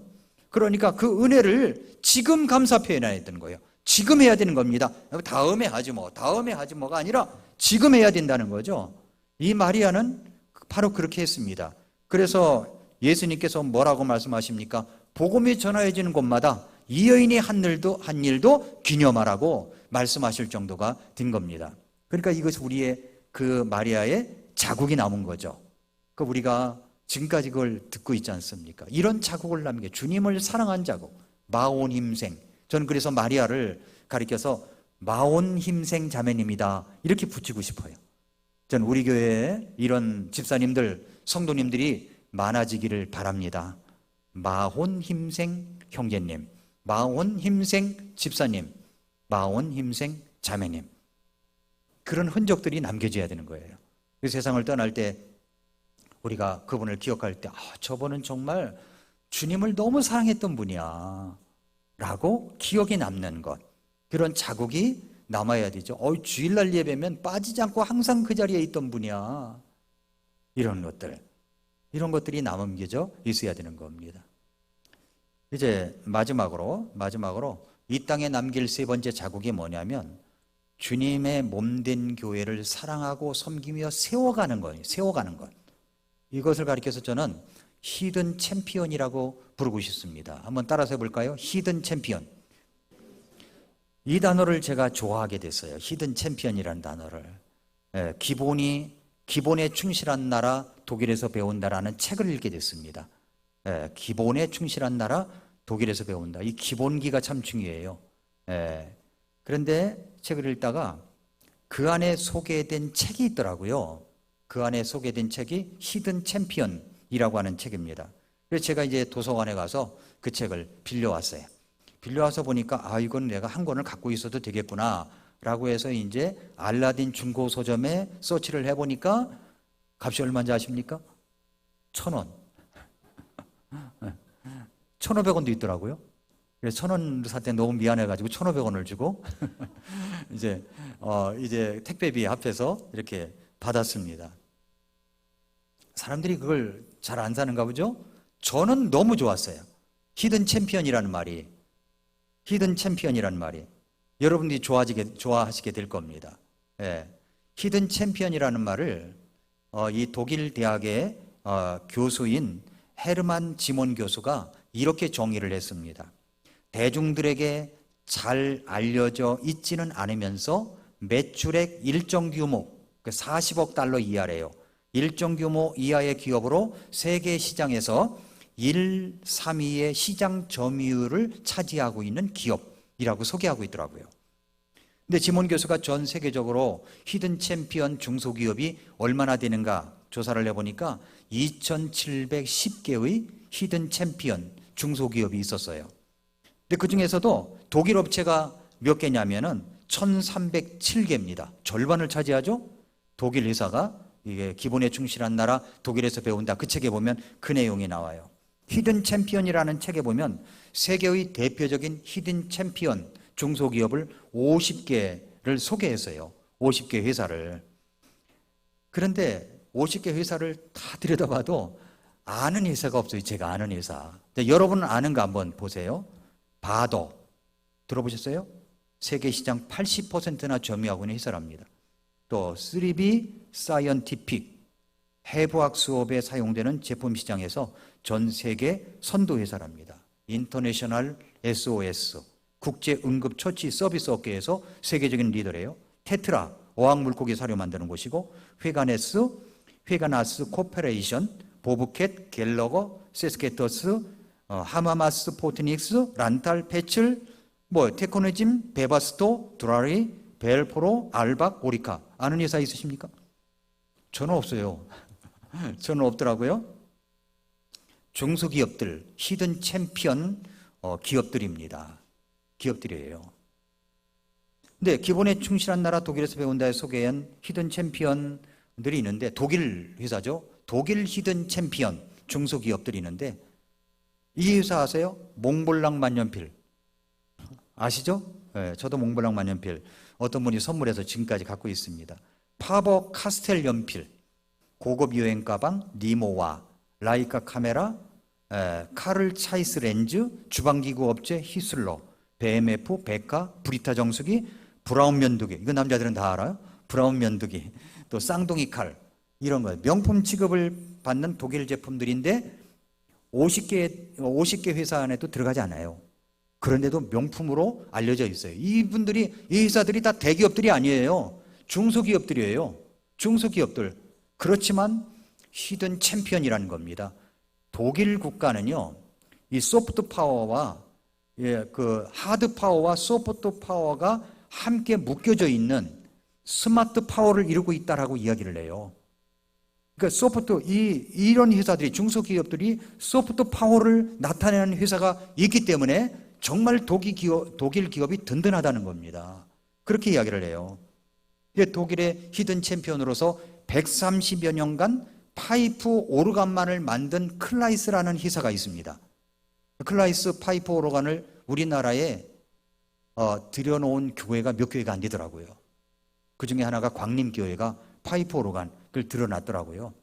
A: 그러니까 그 은혜를 지금 감사 표현해야 되는 거예요. 지금 해야 되는 겁니다. 다음에 하지 뭐가 아니라 지금 해야 된다는 거죠. 이 마리아는 바로 그렇게 했습니다. 그래서 예수님께서 뭐라고 말씀하십니까? 복음이 전해지는 곳마다 이 여인이 한 일도 기념하라고 말씀하실 정도가 된 겁니다. 그러니까 이것이 우리의 그 마리아의 자국이 남은 거죠. 그 우리가 지금까지 그걸 듣고 있지 않습니까? 이런 자국을 남게, 주님을 사랑한 자국, 마온 힘생. 저는 그래서 마리아를 가리켜서 마온 힘생 자매님이다 이렇게 붙이고 싶어요. 저는 우리 교회에 이런 집사님들, 성도님들이 많아지기를 바랍니다. 마온 힘생 형제님, 마온 힘생 집사님, 마온 힘생 자매님, 그런 흔적들이 남겨져야 되는 거예요. 그 세상을 떠날 때 우리가 그분을 기억할 때 저분은 정말 주님을 너무 사랑했던 분이야 라고 기억에 남는 것, 그런 자국이 남아야 되죠. 주일날 예배면 빠지지 않고 항상 그 자리에 있던 분이야, 이런 것들이 남겨져 있어야 되는 겁니다. 이제 마지막으로 이 땅에 남길 세 번째 자국이 뭐냐면 주님의 몸된 교회를 사랑하고 섬기며 세워가는 거예요. 세워가는 것. 이것을 가리켜서 저는 히든 챔피언이라고 부르고 싶습니다. 한번 따라서 해볼까요? 히든 챔피언. 이 단어를 제가 좋아하게 됐어요. 히든 챔피언이라는 단어를. 기본에 충실한 나라, 독일에서 배운다라는 책을 읽게 됐습니다. 기본에 충실한 나라, 독일에서 배운다. 이 기본기가 참 중요해요. 그런데 책을 읽다가 그 안에 소개된 책이 있더라고요. 그 안에 소개된 책이 히든 챔피언이라고 하는 책입니다. 그래서 제가 이제 도서관에 가서 그 책을 빌려왔어요. 빌려와서 보니까 이건 내가 한 권을 갖고 있어도 되겠구나 라고 해서 이제 알라딘 중고 서점에 서치를 해보니까 값이 얼마인지 아십니까? 1,000원. 1,500원도 있더라고요. 그래서 1,000원 살 때 너무 미안해가지고 1,500원을 주고 이제 택배비 합해서 이렇게 받았습니다. 사람들이 그걸 잘 안 사는가 보죠? 저는 너무 좋았어요. 히든 챔피언이라는 말이. 여러분들이 좋아하시게 될 겁니다. 히든 챔피언이라는 말을 이 독일 대학의 교수인 헤르만 지몬 교수가 이렇게 정의를 했습니다. 대중들에게 잘 알려져 있지는 않으면서 매출액 일정 규모, 40억 달러 이하래요. 일정 규모 이하의 기업으로 세계 시장에서 1, 3위의 시장 점유율을 차지하고 있는 기업이라고 소개하고 있더라고요. 근데 지몬 교수가 전 세계적으로 히든 챔피언 중소기업이 얼마나 되는가 조사를 해보니까 2,710개의 히든 챔피언 중소기업이 있었어요. 근데 그 중에서도 독일 업체가 몇 개냐면은 1,307개입니다. 절반을 차지하죠? 독일 회사가 이게 기본에 충실한 나라, 독일에서 배운다. 그 책에 보면 그 내용이 나와요. 히든 챔피언이라는 책에 보면 세계의 대표적인 히든 챔피언 중소기업을 50개를 소개했어요. 50개 회사를. 그런데 50개 회사를 다 들여다봐도 아는 회사가 없어요. 제가 아는 회사. 여러분은 아는가 한번 보세요. 바더 들어보셨어요? 세계 시장 80%나 점유하고 있는 회사랍니다. 또 3B 사이언티픽, 해부학 수업에 사용되는 제품 시장에서 전 세계 선도 회사랍니다. 인터내셔널 SOS, 국제 응급 처치 서비스 업계에서 세계적인 리더래요. 테트라, 어항 물고기 사료 만드는 곳이고, 회가나스 코퍼레이션, 보브캣, 갤러거, 세스케터스, 하마마스 포트닉스, 란탈, 패칠, 테크노짐, 베바스토, 드라리, 벨포로, 알박, 오리카. 아는 회사 있으십니까? 저는 없어요. 저는 없더라고요. 중소기업들, 히든 챔피언 기업들입니다. 기업들이에요. 근데 기본에 충실한 나라 독일에서 배운다에 소개한 히든 챔피언들이 있는데, 독일 회사죠. 독일 히든 챔피언 중소기업들이 있는데, 이 회사 아세요? 몽블랑 만년필 아시죠? 네, 저도 몽블랑 만년필 어떤 분이 선물해서 지금까지 갖고 있습니다. 파버 카스텔 연필, 고급 여행 가방 니모와, 라이카 카메라, 카를 차이스 렌즈, 주방기구 업체 히슬러, BMF, 베카, 브리타 정수기, 브라운 면도기. 이거 남자들은 다 알아요? 브라운 면도기. 또 쌍둥이 칼, 이런 거예요. 명품 취급을 받는 독일 제품들인데 50개 회사 안에도 들어가지 않아요. 그런데도 명품으로 알려져 있어요. 이 회사들이 다 대기업들이 아니에요. 중소기업들이에요. 중소기업들. 그렇지만 히든 챔피언이라는 겁니다. 독일 국가는요, 이 소프트 파워와 그 하드 파워와 소프트 파워가 함께 묶여져 있는 스마트 파워를 이루고 있다라고 이야기를 해요. 그러니까 이런 회사들이, 중소기업들이 소프트 파워를 나타내는 회사가 있기 때문에 정말 독일 기업이 든든하다는 겁니다. 그렇게 이야기를 해요. 독일의 히든 챔피언으로서 130여 년간 파이프 오르간만을 만든 클라이스라는 회사가 있습니다. 클라이스 파이프 오르간을 우리나라에 들여놓은 교회가 몇 교회가 안 되더라고요. 그 중에 하나가 광림교회가 파이프 오르간을 들여놨더라고요.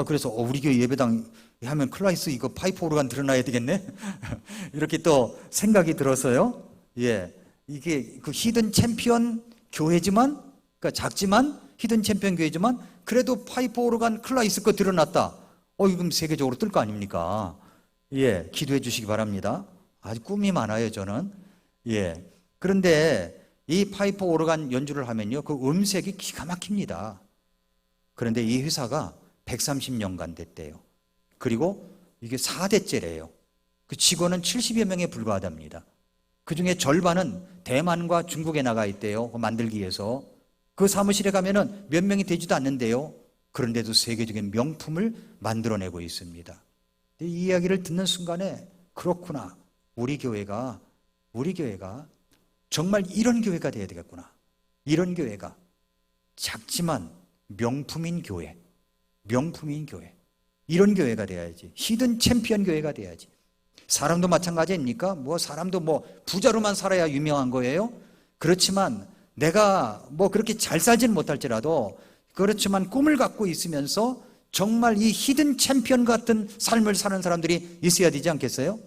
A: 그래서 우리 교회 예배당 하면 클라이스 이거 파이프 오르간 들여놔야 되겠네? 이렇게 또 생각이 들어서요. 이게 그 히든 챔피언 교회지만, 그러니까 작지만 히든 챔피언 교회지만 그래도 파이프 오르간 클라이스 거 들여놨다. 이건 세계적으로 뜰 거 아닙니까? 기도해 주시기 바랍니다. 아주 꿈이 많아요, 저는. 그런데 이 파이프 오르간 연주를 하면요, 그 음색이 기가 막힙니다. 그런데 이 회사가 130년간 됐대요. 그리고 이게 4대째래요. 그 직원은 70여 명에 불과하답니다. 그 중에 절반은 대만과 중국에 나가 있대요. 만들기 위해서. 그 사무실에 가면은 몇 명이 되지도 않는데요. 그런데도 세계적인 명품을 만들어내고 있습니다. 이 이야기를 듣는 순간에 그렇구나. 우리 교회가 정말 이런 교회가 되어야 되겠구나. 이런 교회가 작지만 명품인 교회. 이런 교회가 돼야지. 히든 챔피언 교회가 돼야지. 사람도 마찬가지입니까? 사람도 부자로만 살아야 유명한 거예요? 그렇지만 내가 그렇게 잘 살지는 못할지라도, 그렇지만 꿈을 갖고 있으면서 정말 이 히든 챔피언 같은 삶을 사는 사람들이 있어야 되지 않겠어요?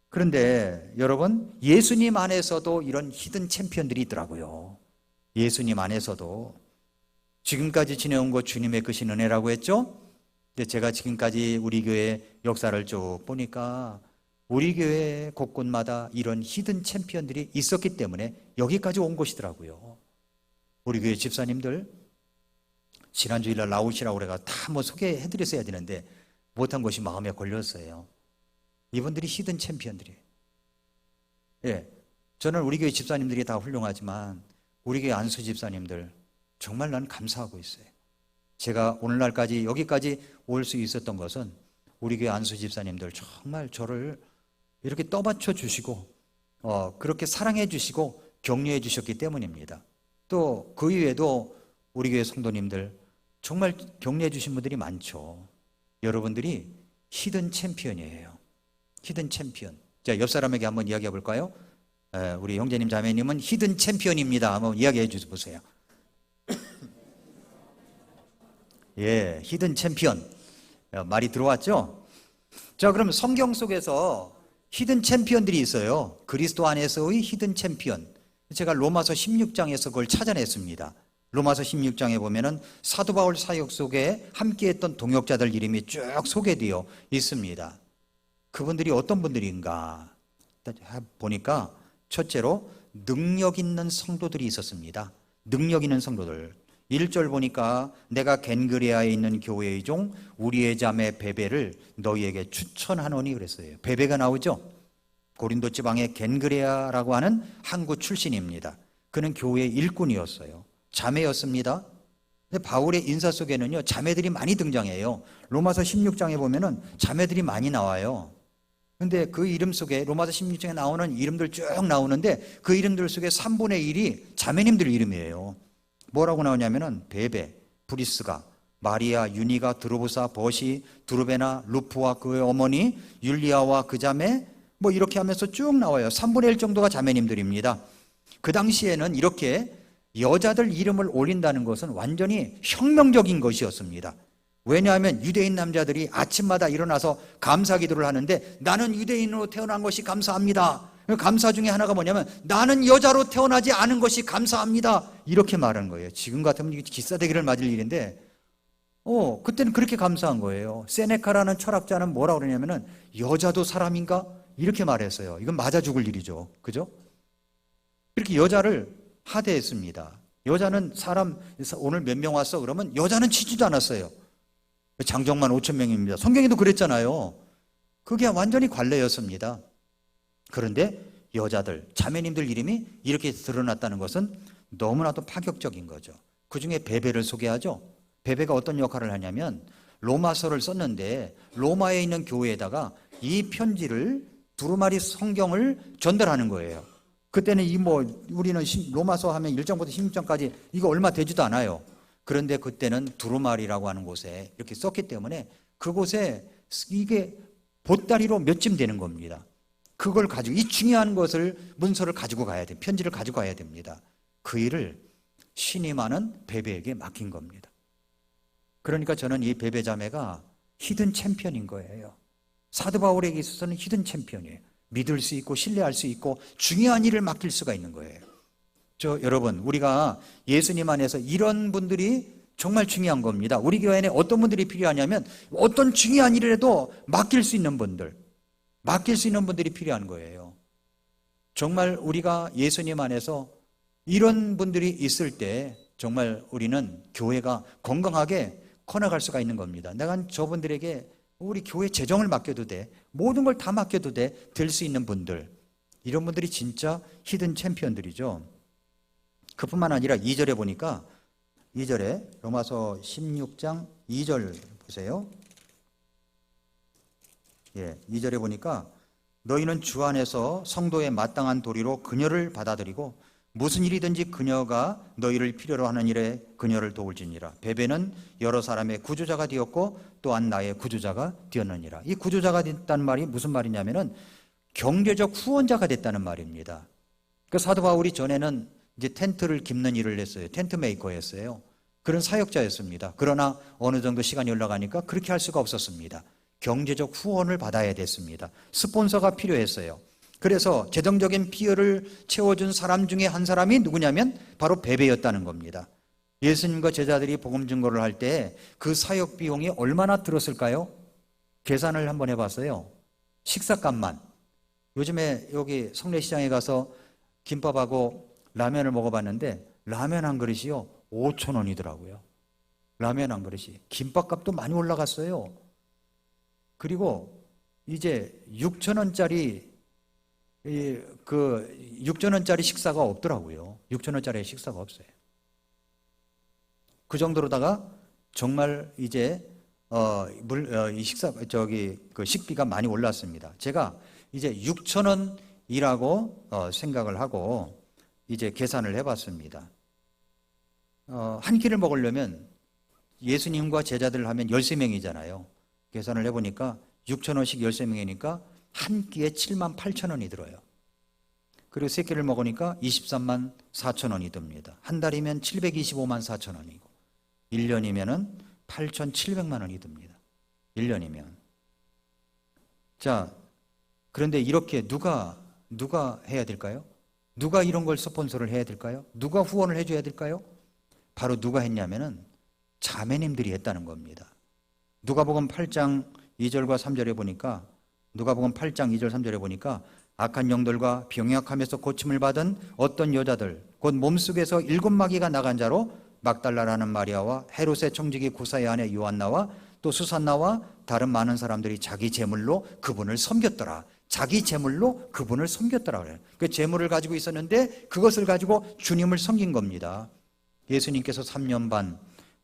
A: 그런데 여러분, 예수님 안에서도 이런 히든 챔피언들이 있더라고요. 예수님 안에서도. 지금까지 지내온 것 주님의 크신 은혜라고 했죠? 근데 제가 지금까지 우리 교회 역사를 쭉 보니까 우리 교회 곳곳마다 이런 히든 챔피언들이 있었기 때문에 여기까지 온 것이더라고요. 우리 교회 집사님들 지난 주일날 나오시라고 그래가 다 소개해드렸어야 되는데 못한 것이 마음에 걸렸어요. 이분들이 히든 챔피언들이에요. 저는 우리 교회 집사님들이 다 훌륭하지만 우리 교회 안수 집사님들 정말 난 감사하고 있어요. 제가 오늘날까지 여기까지 올 수 있었던 것은 우리 교회 안수 집사님들 정말 저를 이렇게 떠받쳐 주시고 그렇게 사랑해 주시고 격려해 주셨기 때문입니다. 또 그 이외에도 우리 교회 성도님들 정말 격려해 주신 분들이 많죠. 여러분들이 히든 챔피언이에요. 히든 챔피언. 자, 옆 사람에게 한번 이야기해 볼까요? 우리 형제님 자매님은 히든 챔피언입니다. 한번 이야기해 주세요. 보세요. 히든 챔피언. 말이 들어왔죠? 자, 그럼 성경 속에서 히든 챔피언들이 있어요. 그리스도 안에서의 히든 챔피언. 제가 로마서 16장에서 그걸 찾아냈습니다. 로마서 16장에 보면은 사도 바울 사역 속에 함께했던 동역자들 이름이 쭉 소개되어 있습니다. 그분들이 어떤 분들인가 보니까 첫째로 능력 있는 성도들이 있었습니다. 능력 있는 성도들. 1절 보니까 내가 겐그레아에 있는 교회의 종 우리의 자매 베베를 너희에게 추천하노니 그랬어요. 베베가 나오죠. 고린도 지방의 겐그레아라고 하는 항구 출신입니다. 그는 교회의 일꾼이었어요. 자매였습니다. 근데 바울의 인사 속에는요, 자매들이 많이 등장해요. 로마서 16장에 보면은 자매들이 많이 나와요. 근데 그 이름 속에 로마서 16장에 나오는 이름들 쭉 나오는데 그 이름들 속에 3분의 1이 자매님들 이름이에요. 뭐라고 나오냐면은 베베, 브리스가, 마리아, 유니가, 드로부사, 버시, 두르베나, 루프와 그의 어머니, 율리아와 그 자매, 이렇게 하면서 쭉 나와요. 3분의 1 정도가 자매님들입니다. 그 당시에는 이렇게 여자들 이름을 올린다는 것은 완전히 혁명적인 것이었습니다. 왜냐하면 유대인 남자들이 아침마다 일어나서 감사 기도를 하는데 나는 유대인으로 태어난 것이 감사합니다. 감사 중에 하나가 뭐냐면 나는 여자로 태어나지 않은 것이 감사합니다. 이렇게 말하는 거예요. 지금 같으면 기싸대기를 맞을 일인데 그때는 그렇게 감사한 거예요. 세네카라는 철학자는 뭐라고 그러냐면은 여자도 사람인가? 이렇게 말했어요. 이건 맞아 죽을 일이죠. 그죠? 이렇게 여자를 하대했습니다. 여자는 사람 오늘 몇 명 왔어? 그러면 여자는 치지도 않았어요. 장정만 5,000명입니다. 성경에도 그랬잖아요. 그게 완전히 관례였습니다. 그런데 여자들, 자매님들 이름이 이렇게 드러났다는 것은 너무나도 파격적인 거죠. 그 중에 베베를 소개하죠. 베베가 어떤 역할을 하냐면 로마서를 썼는데 로마에 있는 교회에다가 이 편지를 두루마리 성경을 전달하는 거예요. 그때는 우리는 로마서 하면 1장부터 16장까지 이거 얼마 되지도 않아요. 그런데 그때는 두루마리라고 하는 곳에 이렇게 썼기 때문에 그곳에 이게 보따리로 몇쯤 되는 겁니다. 그걸 가지고 이 중요한 것을 문서를 가지고 가야 돼. 편지를 가지고 가야 됩니다. 그 일을 신이 많은 베베에게 맡긴 겁니다. 그러니까 저는 이 베베 자매가 히든 챔피언인 거예요. 사도 바울에게 있어서는 히든 챔피언이에요. 믿을 수 있고 신뢰할 수 있고 중요한 일을 맡길 수가 있는 거예요. 여러분, 우리가 예수님 안에서 이런 분들이 정말 중요한 겁니다. 우리 교회 안에 어떤 분들이 필요하냐면 어떤 중요한 일이라도 맡길 수 있는 분들이 필요한 거예요. 정말 우리가 예수님 안에서 이런 분들이 있을 때 정말 우리는 교회가 건강하게 커나갈 수가 있는 겁니다. 내가 저분들에게 우리 교회 재정을 맡겨도 돼, 모든 걸 다 맡겨도 돼, 될 수 있는 분들, 이런 분들이 진짜 히든 챔피언들이죠. 그뿐만 아니라 2절에 보니까 2절에 로마서 16장 2절 보세요. 2절에 보니까 너희는 주 안에서 성도의 마땅한 도리로 그녀를 받아들이고 무슨 일이든지 그녀가 너희를 필요로 하는 일에 그녀를 도울지니라. 베베는 여러 사람의 구조자가 되었고 또한 나의 구조자가 되었느니라. 이 구조자가 됐다는 말이 무슨 말이냐면은 경제적 후원자가 됐다는 말입니다. 그 사도 바울이 전에는 이제 텐트를 깁는 일을 했어요. 텐트 메이커였어요. 그런 사역자였습니다. 그러나 어느 정도 시간이 흘러가니까 그렇게 할 수가 없었습니다. 경제적 후원을 받아야 됐습니다. 스폰서가 필요했어요. 그래서 재정적인 피해를 채워준 사람 중에 한 사람이 누구냐면 바로 베베였다는 겁니다. 예수님과 제자들이 복음 증거를 할 때 그 사역 비용이 얼마나 들었을까요? 계산을 한번 해봤어요. 식사값만. 요즘에 여기 성내시장에 가서 김밥하고 라면을 먹어봤는데 라면 한 그릇이요 5,000원이더라고요. 라면 한 그릇이. 김밥값도 많이 올라갔어요. 그리고 이제 6,000원짜리 그 6,000원짜리 식사가 없더라고요. 6,000원짜리 식사가 없어요. 그 정도로다가 정말 이제 그 식비가 많이 올랐습니다. 제가 이제 6,000원이라고 생각을 하고 이제 계산을 해봤습니다. 한 끼를 먹으려면 예수님과 제자들 하면 13명이잖아요. 계산을 해보니까 6,000원씩 13명이니까 한 끼에 78,000원이 들어요. 그리고 세 끼를 먹으니까 23만 4천원이 듭니다. 한 달이면 725만 4천원이고 1년이면은 8,700만 원이 듭니다. 1년이면. 자, 그런데 이렇게 누가 해야 될까요? 누가 이런 걸 스폰서를 해야 될까요? 누가 후원을 해줘야 될까요? 바로 누가 했냐면은 자매님들이 했다는 겁니다. 누가복음 8장 2절과 3절에 보니까 누가복음 8장 2절 3절에 보니까 악한 영들과 병약함에서 고침을 받은 어떤 여자들 곧 몸속에서 7마귀가 나간 자로 막달라라는 마리아와 헤롯의 청지기 구사의 아내 요한나와 또 수산나와 다른 많은 사람들이 자기 재물로 그분을 섬겼더라. 자기 재물로 그분을 섬겼더라 그래요. 그 재물을 가지고 있었는데 그것을 가지고 주님을 섬긴 겁니다. 예수님께서 3년 반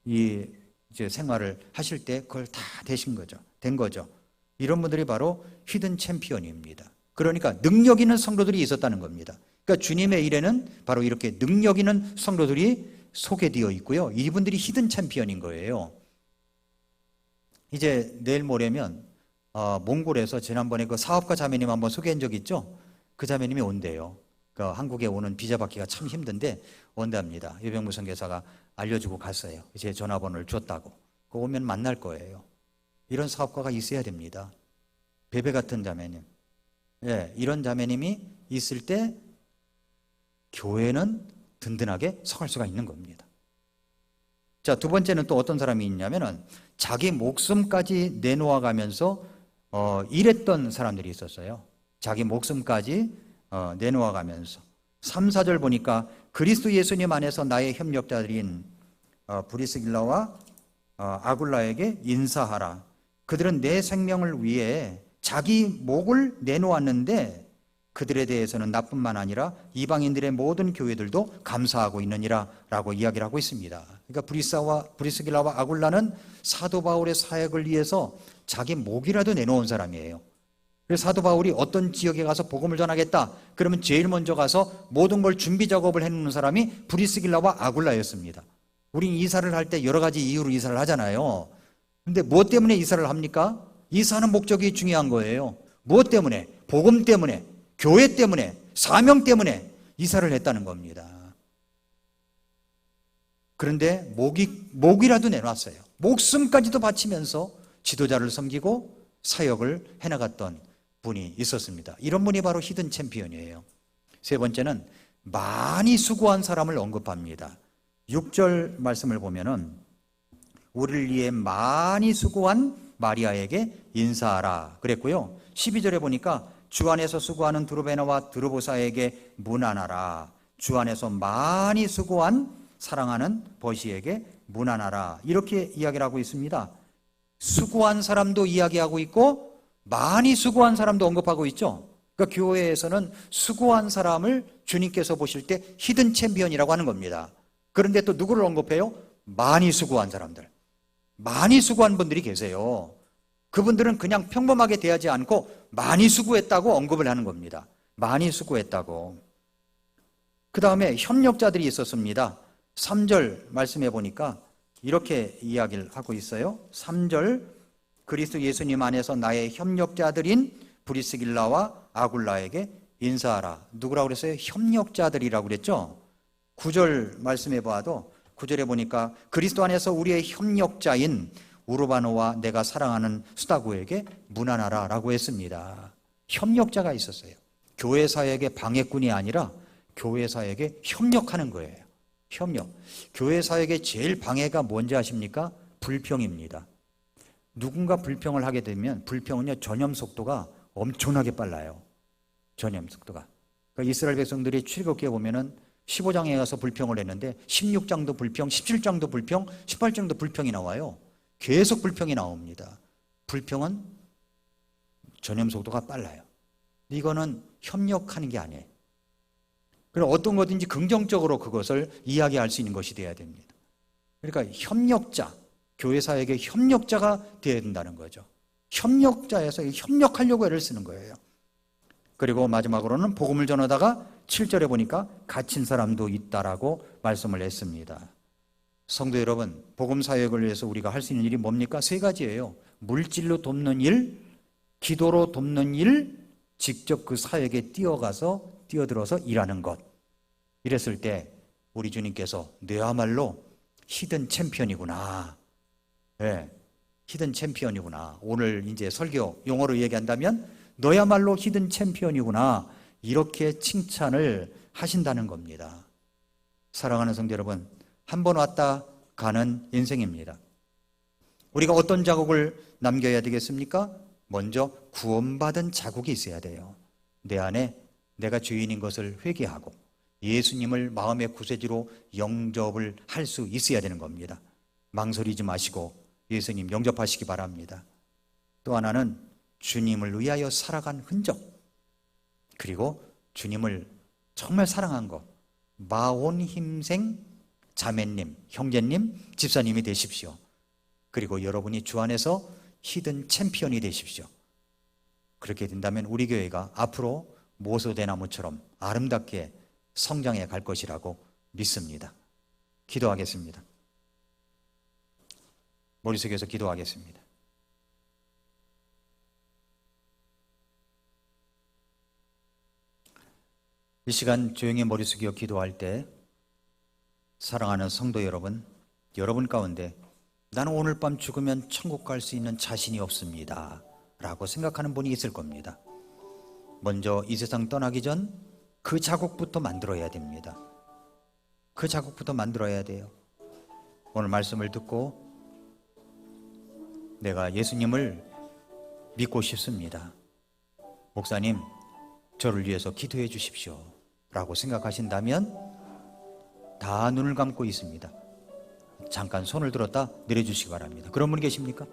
A: 이제 생활을 하실 때 그걸 다 된 거죠. 이런 분들이 바로 히든 챔피언입니다. 그러니까 능력 있는 성도들이 있었다는 겁니다. 그러니까 주님의 일에는 바로 이렇게 능력 있는 성도들이 소개되어 있고요. 이분들이 히든 챔피언인 거예요. 이제 내일 모레면 몽골에서 지난번에 그 사업가 자매님 한번 소개한 적 있죠? 그 자매님이 온대요. 그 한국에 오는 비자 받기가 참 힘든데 온답니다. 유병무 선교사가 알려주고 갔어요. 제 전화번호를 줬다고. 그 오면 만날 거예요. 이런 사업가가 있어야 됩니다. 베베 같은 자매님. 이런 자매님이 있을 때 교회는 든든하게 서갈 수가 있는 겁니다. 자, 두 번째는 또 어떤 사람이 있냐면은 자기 목숨까지 내놓아가면서 일했던 사람들이 있었어요. 자기 목숨까지 내놓아가면서 3, 4절 보니까 그리스도 예수님 안에서 나의 협력자들인 브리스길라와 아굴라에게 인사하라. 그들은 내 생명을 위해 자기 목을 내놓았는데 그들에 대해서는 나뿐만 아니라 이방인들의 모든 교회들도 감사하고 있느니라 라고 이야기를 하고 있습니다. 그러니까 브리스길라와 아굴라는 사도 바울의 사역을 위해서 자기 목이라도 내놓은 사람이에요. 그래서 사도 바울이 어떤 지역에 가서 복음을 전하겠다 그러면 제일 먼저 가서 모든 걸 준비 작업을 해놓는 사람이 브리스길라와 아굴라였습니다. 우린 이사를 할 때 여러 가지 이유로 이사를 하잖아요. 근데 무엇 때문에 이사를 합니까? 이사하는 목적이 중요한 거예요. 무엇 때문에? 복음 때문에, 교회 때문에, 사명 때문에 이사를 했다는 겁니다. 그런데 목이라도 내놨어요. 목숨까지도 바치면서 지도자를 섬기고 사역을 해나갔던 분이 있었습니다. 이런 분이 바로 히든 챔피언이에요. 세 번째는 많이 수고한 사람을 언급합니다. 6절 말씀을 보면은 우리를 위해 많이 수고한 마리아에게 인사하라 그랬고요. 12절에 보니까 주 안에서 수고하는 드루베나와 드루보사에게 문안하라. 주 안에서 많이 수고한 사랑하는 버시에게 문안하라. 이렇게 이야기를 하고 있습니다. 수고한 사람도 이야기하고 있고 많이 수고한 사람도 언급하고 있죠. 그러니까 교회에서는 수고한 사람을 주님께서 보실 때 히든 챔피언이라고 하는 겁니다. 그런데 또 누구를 언급해요? 많이 수고한 사람들. 많이 수고한 분들이 계세요. 그분들은 그냥 평범하게 대하지 않고 많이 수고했다고 언급을 하는 겁니다. 많이 수고했다고. 그 다음에 협력자들이 있었습니다. 3절 말씀해 보니까 이렇게 이야기를 하고 있어요. 3절 그리스도 예수님 안에서 나의 협력자들인 브리스길라와 아굴라에게 인사하라. 누구라고 그랬어요? 협력자들이라고 그랬죠. 9절 말씀해 봐도 9절에 보니까 그리스도 안에서 우리의 협력자인 우르바노와 내가 사랑하는 수다구에게 문안하라 라고 했습니다. 협력자가 있었어요. 교회 사역의 방해꾼이 아니라 교회 사역에 협력하는 거예요. 협력. 교회 사역의 제일 방해가 뭔지 아십니까? 불평입니다. 누군가 불평을 하게 되면 불평은요 전염 속도가 엄청나게 빨라요. 전염 속도가. 그러니까 이스라엘 백성들이 출애굽기에 보면은 15장에 가서 불평을 했는데 16장도 불평, 17장도 불평, 18장도 불평이 나와요. 계속 불평이 나옵니다. 불평은 전염 속도가 빨라요. 이거는 협력하는 게 아니에요. 그럼 어떤 거든지 긍정적으로 그것을 이야기할 수 있는 것이 되어야 됩니다. 그러니까 협력자, 교회 사역의 협력자가 되어야 된다는 거죠. 협력자에서 협력하려고 애를 쓰는 거예요. 그리고 마지막으로는 복음을 전하다가 7절에 보니까 갇힌 사람도 있다라고 말씀을 했습니다. 성도 여러분, 복음 사역을 위해서 우리가 할 수 있는 일이 뭡니까? 세 가지예요. 물질로 돕는 일, 기도로 돕는 일, 직접 그 사역에 뛰어들어서 일하는 것. 이랬을 때 우리 주님께서 너야말로 히든 챔피언이구나. 네, 히든 챔피언이구나. 오늘 이제 설교 용어로 얘기한다면 너야말로 히든 챔피언이구나. 이렇게 칭찬을 하신다는 겁니다. 사랑하는 성도 여러분, 한 번 왔다 가는 인생입니다. 우리가 어떤 자국을 남겨야 되겠습니까? 먼저 구원받은 자국이 있어야 돼요. 내 안에 내가 죄인인 것을 회개하고 예수님을 마음의 구세주로 영접을 할 수 있어야 되는 겁니다. 망설이지 마시고 예수님 영접하시기 바랍니다. 또 하나는 주님을 위하여 살아간 흔적, 그리고 주님을 정말 사랑한 것, 마온 힘생 자매님, 형제님, 집사님이 되십시오. 그리고 여러분이 주 안에서 히든 챔피언이 되십시오. 그렇게 된다면 우리 교회가 앞으로 모소대나무처럼 아름답게 성장해 갈 것이라고 믿습니다. 기도하겠습니다. 머릿속에서 기도하겠습니다. 이 시간 조용히 머리 숙여 기도할 때 사랑하는 성도 여러분, 여러분 가운데 나는 오늘 밤 죽으면 천국 갈 수 있는 자신이 없습니다 라고 생각하는 분이 있을 겁니다. 먼저 이 세상 떠나기 전 그 자국부터 만들어야 됩니다. 그 자국부터 만들어야 돼요. 오늘 말씀을 듣고 내가 예수님을 믿고 싶습니다. 목사님, 저를 위해서 기도해 주십시오 라고 생각하신다면 다 눈을 감고 있습니다. 잠깐 손을 들었다 내려주시기 바랍니다. 그런 분 계십니까?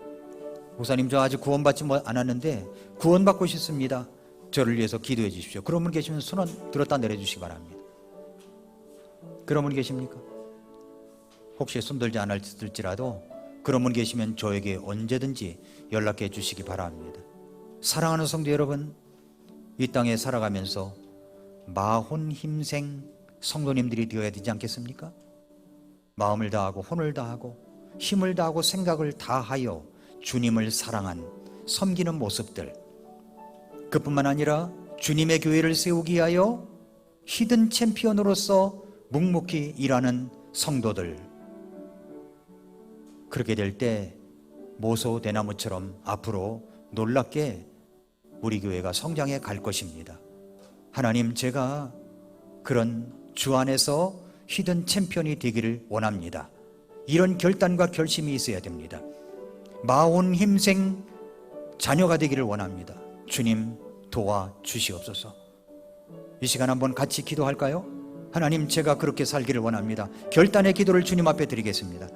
A: 목사님, 저 아직 구원받지 않았는데 구원받고 싶습니다. 저를 위해서 기도해 주십시오. 그런 분 계시면 손 들었다 내려주시기 바랍니다. 그런 분 계십니까? 혹시 손 들지 않을지라도 그런 분 계시면 저에게 언제든지 연락해 주시기 바랍니다. 사랑하는 성도 여러분, 이 땅에 살아가면서 마혼힘생 성도님들이 되어야 되지 않겠습니까? 마음을 다하고 혼을 다하고 힘을 다하고 생각을 다하여 주님을 사랑한 섬기는 모습들, 그뿐만 아니라 주님의 교회를 세우기 위하여 히든 챔피언으로서 묵묵히 일하는 성도들, 그렇게 될 때 모소 대나무처럼 앞으로 놀랍게 우리 교회가 성장해 갈 것입니다. 하나님, 제가 그런 주 안에서 히든 챔피언이 되기를 원합니다. 이런 결단과 결심이 있어야 됩니다. 마혼힘생 자녀가 되기를 원합니다. 주님 도와주시옵소서. 이 시간 한번 같이 기도할까요? 하나님, 제가 그렇게 살기를 원합니다. 결단의 기도를 주님 앞에 드리겠습니다.